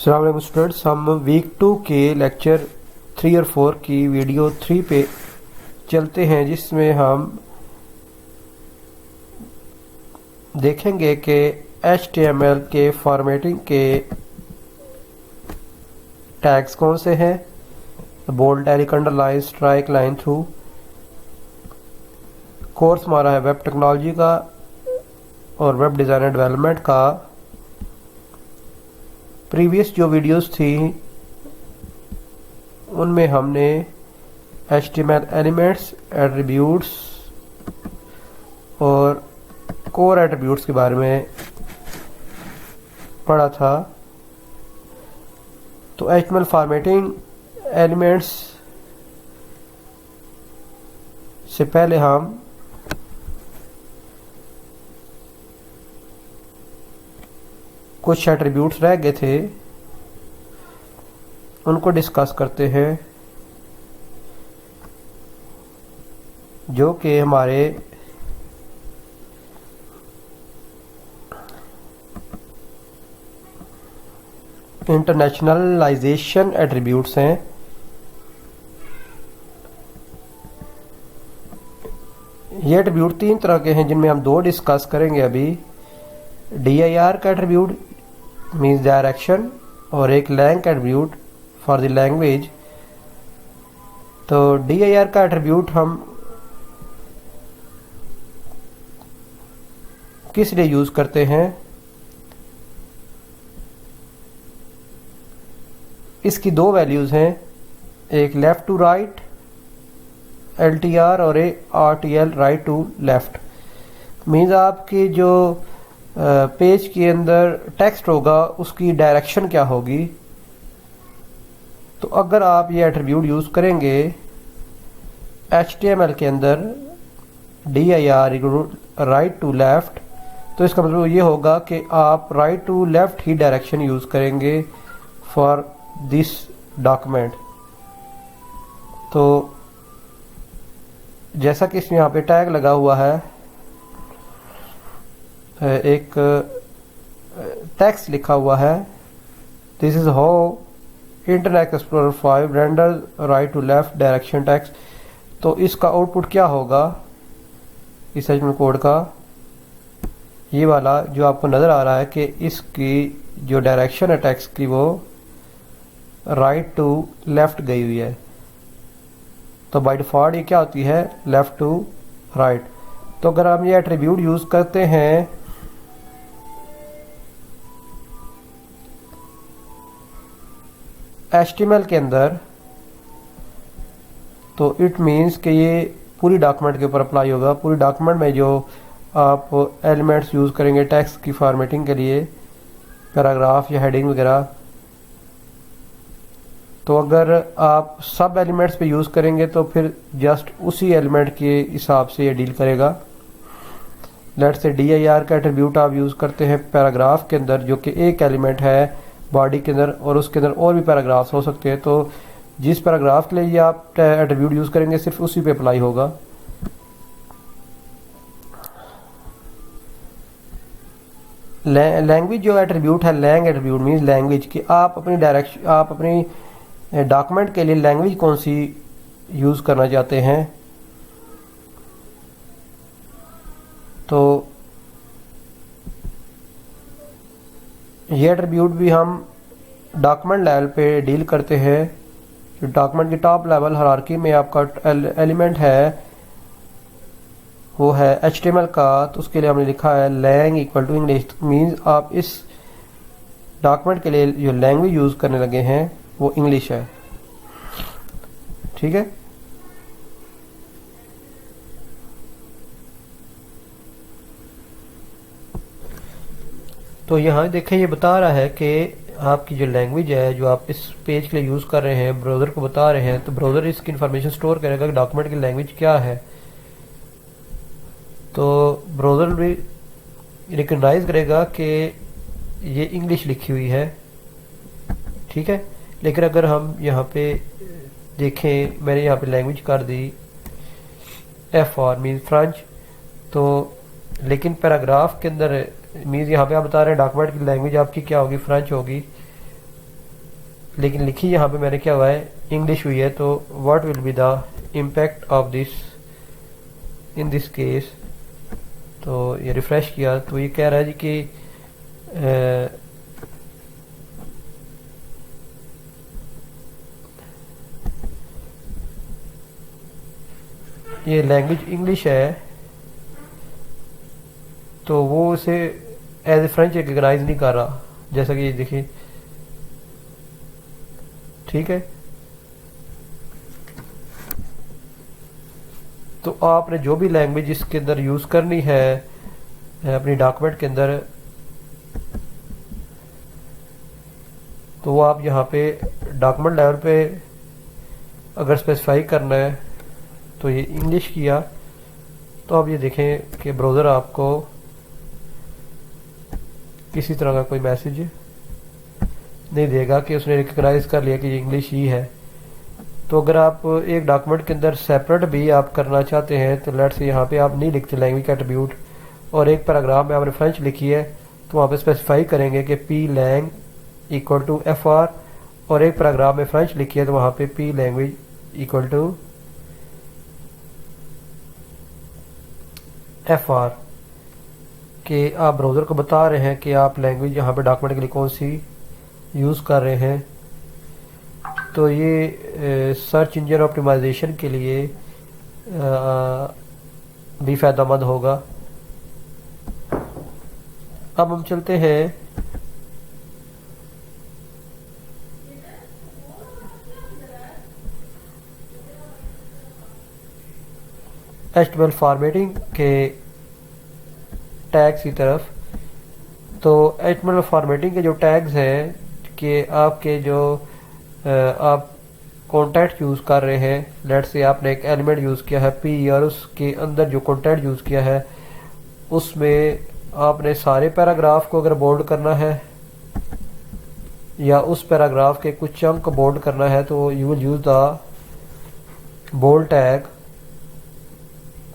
अस्सलाम वालेकुम स्टूडेंट्स, हम वीक 2 के लेक्चर 3 और 4 की वीडियो 3 पे चलते हैं, जिसमें हम देखेंगे कि HTML के फॉर्मेटिंग के टैग्स कौन से हैं। Bold, italic, underline, strike, line through. Course हमारा है वेब टेक्नोलॉजी का और वेब डिज़ाइन एंड डेवलपमेंट का। प्रीवियस जो वीडियोस थी उनमें हमने HTML एलिमेंट्स, एट्रीब्यूट्स और कोर एट्रीब्यूट्स के बारे में पढ़ा था। तो HTML फॉर्मेटिंग एलिमेंट्स से पहले हम कुछ एट्रीब्यूट्स रह गए थे, उनको डिस्कस करते हैं, जो कि हमारे इंटरनेशनलाइजेशन एट्रीब्यूट्स हैं। ये एट्रीब्यूट तीन तरह के हैं, जिनमें हम दो डिस्कस करेंगे अभी। dir का एट्रीब्यूट मीन्स डायरेक्शन और एक lang attribute for the language. तो dir का एट्रीब्यूट हम किस लिए यूज करते हैं, इसकी दो वैल्यूज हैं, एक लेफ्ट टू राइट LTR और एक RTL right to left. Means आपकी जो पेज के अंदर टेक्स्ट होगा उसकी डायरेक्शन क्या होगी। तो अगर आप ये एट्रीब्यूट यूज करेंगे HTML के अंदर dir राइट टू लेफ्ट, तो इसका मतलब ये होगा कि आप राइट टू लेफ्ट ही डायरेक्शन यूज करेंगे फॉर दिस डॉक्यूमेंट। तो जैसा कि इसमें यहाँ पे टैग लगा हुआ है, एक टेक्स्ट लिखा हुआ है, this is how Internet Explorer 5 render right to left direction text. तो इसका आउटपुट क्या होगा इस HTML कोड का, ये वाला जो आपको नज़र आ रहा है कि इसकी जो डायरेक्शन है टेक्स्ट की वो राइट टू लेफ्ट गई हुई है। तो बाय डिफॉल्ट ये क्या होती है, लेफ्ट टू राइट। तो अगर हम ये एट्रीब्यूट यूज करते हैं HTML के अंदर, तो इट मीन्स कि ये पूरी डॉक्यूमेंट के ऊपर अप्लाई होगा। पूरी डॉक्यूमेंट में जो आप एलिमेंट्स यूज करेंगे टेक्स्ट की फॉर्मेटिंग के लिए, पैराग्राफ या हेडिंग वगैरह, तो अगर आप सब एलिमेंट्स पे यूज करेंगे तो फिर जस्ट उसी एलिमेंट के हिसाब से ये डील करेगा। लेट्स से dir का एट्रीब्यूट आप यूज करते हैं पैराग्राफ के अंदर, जो कि एक एलिमेंट है बॉडी के अंदर, और उसके अंदर और भी पैराग्राफ्स हो सकते हैं। तो जिस पैराग्राफ के लिए आप एट्रीब्यूट यूज करेंगे सिर्फ उसी पे अप्लाई होगा। लैंग्वेज जो एट्रीब्यूट है, लैंग एट्रीब्यूट मीन्स लैंग्वेज की आप अपनी डॉक्यूमेंट के लिए लैंग्वेज कौन सी यूज करना चाहते हैं। तो ये एट्रीब्यूट भी हम डॉक्यूमेंट लेवल पे डील करते हैं। जो डॉक्यूमेंट की टॉप लेवल हायरार्की में आपका एलिमेंट है वो है HTML का, तो उसके लिए हमने लिखा है lang equal to English. Means आप इस डॉक्यूमेंट के लिए जो लैंग्वेज यूज करने लगे हैं वो इंग्लिश है। ठीक है, तो यहाँ देखें ये बता रहा है कि आपकी जो लैंग्वेज है जो आप इस पेज के लिए यूज कर रहे हैं, ब्राउजर को बता रहे हैं। तो ब्राउजर इसकी इंफॉर्मेशन स्टोर करेगा कि डॉक्यूमेंट की लैंग्वेज क्या है। तो ब्राउजर भी रिकॉग्नाइज करेगा कि ये इंग्लिश लिखी हुई है। ठीक है, लेकिन अगर हम यहाँ पे देखें, मैंने यहाँ पे लैंग्वेज कर दी FR मीन्स फ्रेंच, तो लेकिन पैराग्राफ के अंदर मीन्स यहाँ पे आप बता रहे हैं डॉक्यूमेंट की लैंग्वेज आपकी क्या होगी, फ्रेंच होगी। लेकिन लिखी यहाँ पे मैंने क्या हुआ है, इंग्लिश हुई है। तो what will be the impact of this in this case. तो ये रिफ्रेश किया तो ये कह रहा है जी कि ये लैंग्वेज इंग्लिश है तो वो उसे एज ए फ्रेंच रिकग्नाइज नहीं कर रहा, जैसा कि ये देखिए, ठीक है। तो आपने जो भी लैंग्वेज इसके अंदर यूज़ करनी है अपनी डॉक्यूमेंट के अंदर, तो वो आप यहाँ पे डॉक्यूमेंट लेवल पे अगर स्पेसिफाई करना है तो ये इंग्लिश किया तो आप ये देखें कि ब्राउज़र आपको किसी तरह का कोई मैसेज नहीं देगा कि उसने रिकग्नाइज कर लिया कि ये इंग्लिश ही है। तो अगर आप एक डॉक्यूमेंट के अंदर सेपरेट भी आप करना चाहते हैं तो लेट्स से यहाँ पे आप नहीं लिखते लैंग्वेज का एट्रीब्यूट और एक पैराग्राफ में आपने फ्रेंच लिखी है तो वहाँ पे स्पेसिफाई करेंगे कि p lang equal to f r, और एक पैराग्राफ में फ्रेंच लिखी है तो वहाँ पे p language equal to f r, कि आप ब्राउज़र को बता रहे हैं कि आप लैंग्वेज यहाँ पे डॉक्यूमेंट के लिए कौन सी यूज़ कर रहे हैं। तो ये सर्च इंजन ऑप्टिमाइजेशन के लिए भी फ़ायदेमंद होगा। अब हम चलते हैं HTML फॉर्मेटिंग के टैग्स की तरफ। तो HTML फॉर्मेटिंग के जो टैग्स हैं कि आपके जो आप कंटेंट यूज़ कर रहे हैं, लेट्स से आपने एक एलिमेंट यूज़ किया है पी और उसके अंदर जो कंटेंट यूज़ किया है उसमें आपने सारे पैराग्राफ को अगर बोल्ड करना है या उस पैराग्राफ के कुछ चंक को बोल्ड करना है तो you will use the bold tag.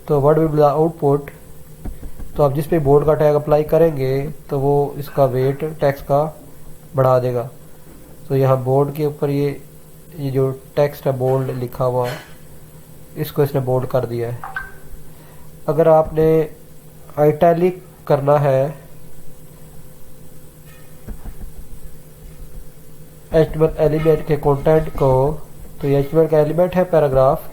तो what will be the output, तो आप जिस पे बोल्ड का टैग अप्लाई करेंगे तो वो इसका वेट टेक्स्ट का बढ़ा देगा। तो यहाँ बोल्ड के ऊपर ये जो टेक्स्ट है बोल्ड लिखा हुआ, इसको इसने बोल्ड कर दिया है। अगर आपने आइटैलिक करना है HTML एलिमेंट के कंटेंट को, तो ये HTML का एलिमेंट है पैराग्राफ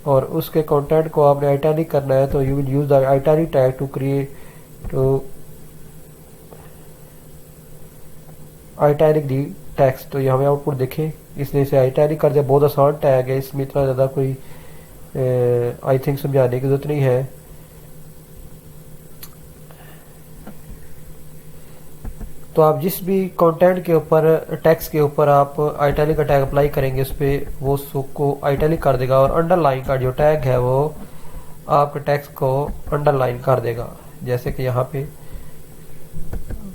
और उसके कंटेंट को आपने आइटैलिक करना है तो you will use the italic tag to create to italic the text. तो ये हमें आउटपुट देखें, इसने इसे आइटैलिक कर दिया। बहुत आसान टैग है, इसमें इतना ज़्यादा कोई आई थिंक समझाने की जरूरत नहीं है। तो आप जिस भी कंटेंट के ऊपर टेक्स्ट के ऊपर आप आइटैलिक का टैग अप्लाई करेंगे उस पर वो उसको आइटैलिक कर देगा और अंडरलाइन का जो टैग है वो आपके टेक्स्ट को अंडरलाइन कर देगा। जैसे कि यहाँ पे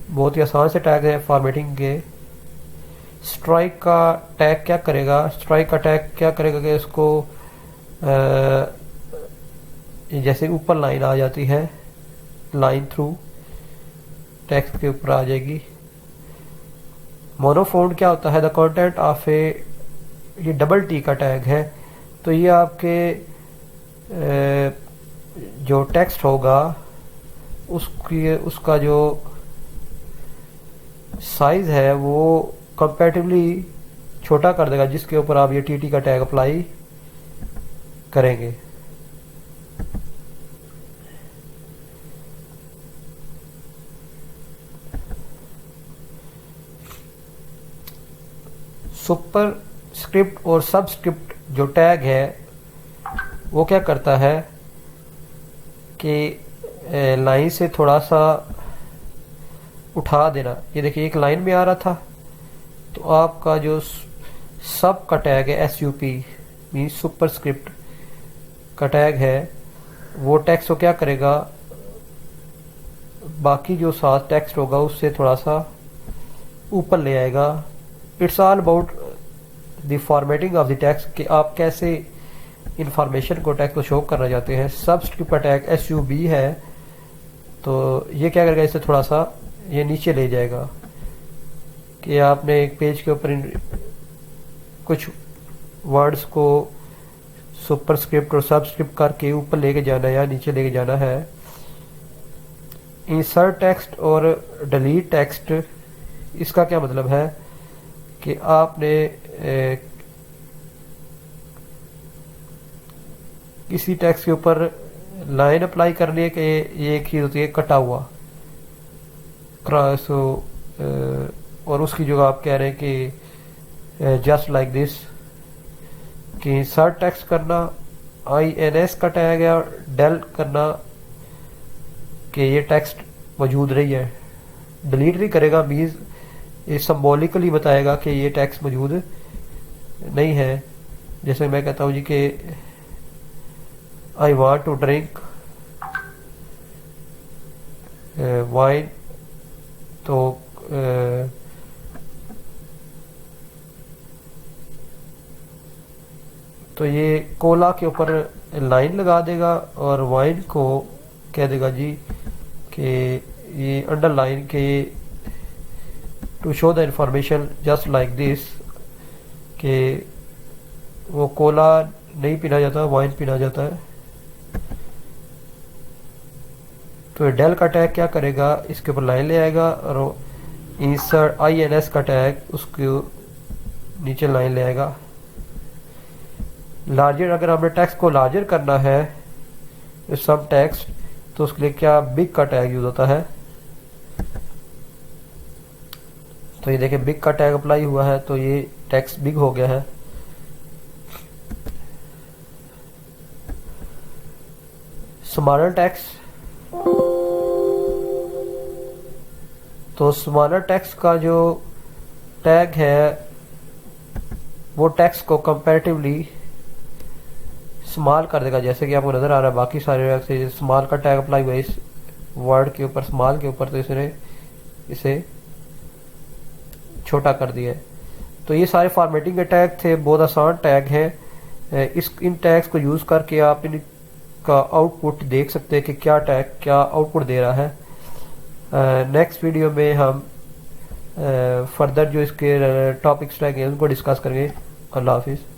बहुत ही आसान से टैग है फॉर्मेटिंग के। स्ट्राइक का टैग क्या करेगा, स्ट्राइक का टैग क्या करेगा कि उसको जैसे ऊपर लाइन आ जाती है, लाइन थ्रू टेक्स्ट के ऊपर आ जाएगी। मोनोफोन क्या होता है, द कंटेंट ऑफ ए, ये डबल टी का टैग है। तो ये आपके जो टेक्स्ट होगा उसका जो साइज है वो कंपैरेटिवली छोटा कर देगा जिसके ऊपर आप ये टी का टैग अप्लाई करेंगे। सुपर स्क्रिप्ट और सबस्क्रिप्ट जो टैग है वो क्या करता है कि लाइन से थोड़ा सा उठा देना। ये देखिए एक लाइन में आ रहा था तो आपका जो सब का टैग है SUP मीन सुपर स्क्रिप्ट का टैग है वो टेक्स्ट को क्या करेगा, बाकी जो साथ टेक्स्ट होगा उससे थोड़ा सा ऊपर ले आएगा। It's all about the formatting of the text कि आप कैसे इंफॉर्मेशन को टेक्स्ट को शो करना चाहते हैं। सबस्क्रिप्ट का टैग SUB है तो ये क्या करेगा, इससे थोड़ा सा ये नीचे ले जाएगा। कि आपने एक पेज के ऊपर कुछ वर्ड्स को सुपरस्क्रिप्ट और सबस्क्रिप्ट करके ऊपर लेके जाना है या नीचे लेके जाना है। इंसर्ट टेक्स्ट और डिलीट टेक्स्ट, इसका क्या मतलब है कि आपने किसी टेक्स्ट के ऊपर लाइन अप्लाई करनी है कि ये एक चीज़ होती है कटा हुआ क्रॉस, और उसकी जगह आप कह रहे हैं कि जस्ट लाइक दिस, कि इंसर्ट टेक्स्ट करना INS का टैग है और डेल करना कि ये टेक्स्ट मौजूद नहीं है। डिलीट नहीं करेगा मीन्स ये सिंबॉलिकली बताएगा कि ये टेक्स्ट मौजूद नहीं है। जैसे मैं कहता हूँ जी कि I want to drink wine, तो ये कोला के ऊपर लाइन लगा देगा और वाइन को कह देगा जी कि ये अंडरलाइन के to show the information just like this, कि वो कोला नहीं पीना जाता, वाइन पीना जाता है। तो डेल का टैग क्या करेगा, इसके ऊपर लाइन ले आएगा और इंसर्ट INS का टैग उसके नीचे लाइन ले आएगा। लार्जर, अगर हमने टेक्स्ट को लार्जर करना है सब टेक्स्ट, तो उसके लिए क्या बिग का टैग यूज होता है। तो ये देखिए बिग का टैग अप्लाई हुआ है तो ये टेक्स्ट बिग हो गया है। स्मॉलर टेक्स्ट, तो स्मॉलर टेक्स्ट का जो टैग है वो टेक्स्ट को कंपैरेटिवली स्मॉल कर देगा, जैसे कि आपको नजर आ रहा है बाकी सारे से स्मॉल का टैग अप्लाई हुआ है इस वर्ड के ऊपर, स्मॉल के ऊपर, तो इसने इसे छोटा कर दिया है। तो ये सारे फॉर्मेटिंग के टैग थे, बहुत आसान टैग हैं। इन टैग्स को यूज करके आप इनका आउटपुट देख सकते हैं कि क्या टैग क्या आउटपुट दे रहा है। नेक्स्ट वीडियो में हम फर्दर जो इसके टॉपिक्स रहेंगे उनको डिस्कस करेंगे। अल्लाह हाफिज़।